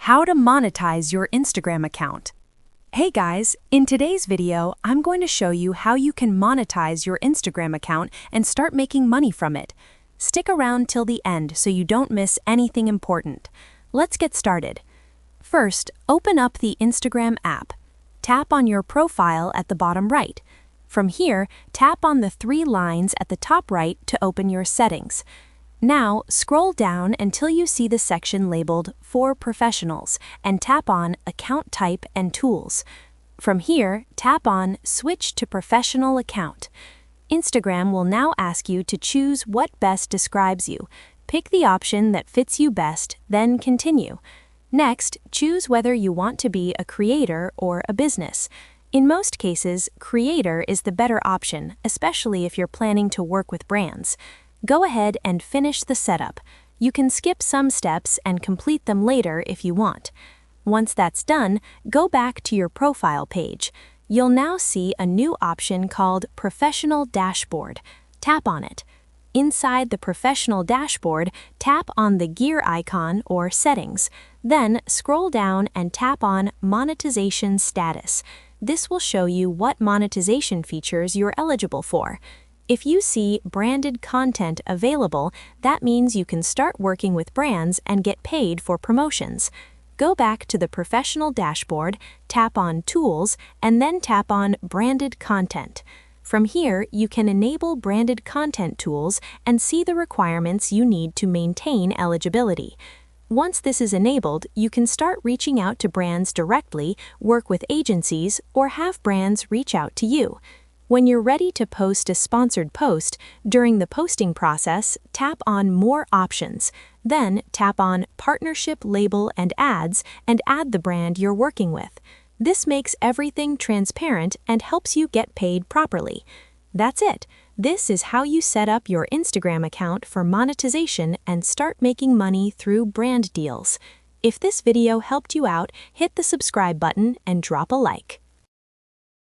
How to monetize your Instagram account. Hey guys, in today's video, I'm going to show you how you can monetize your Instagram account and start making money from it. Stick around till the end so you don't miss anything important. Let's get started. First, open up the Instagram app. Tap on your profile at the bottom right. From here, tap on the three lines at the top right to open your settings. Now, scroll down until you see the section labeled For Professionals and tap on Account Type and Tools. From here, tap on Switch to Professional Account. Instagram will now ask you to choose what best describes you. Pick the option that fits you best, then continue. Next, choose whether you want to be a creator or a business. In most cases, creator is the better option, especially if you're planning to work with brands. Go ahead and finish the setup. You can skip some steps and complete them later if you want. Once that's done, go back to your profile page. You'll now see a new option called Professional Dashboard. Tap on it. Inside the Professional Dashboard, tap on the gear icon or Settings. Then scroll down and tap on Monetization Status. This will show you what monetization features you're eligible for. If you see branded content available, that means you can start working with brands and get paid for promotions. Go back to the Professional Dashboard, tap on Tools, and then tap on Branded Content. From here, you can enable branded content tools and see the requirements you need to maintain eligibility. Once this is enabled, you can start reaching out to brands directly, work with agencies, or have brands reach out to you. When you're ready to post a sponsored post, during the posting process, tap on More Options. Then tap on Partnership Label and Ads and add the brand you're working with. This makes everything transparent and helps you get paid properly. That's it. This is how you set up your Instagram account for monetization and start making money through brand deals. If this video helped you out, hit the subscribe button and drop a like.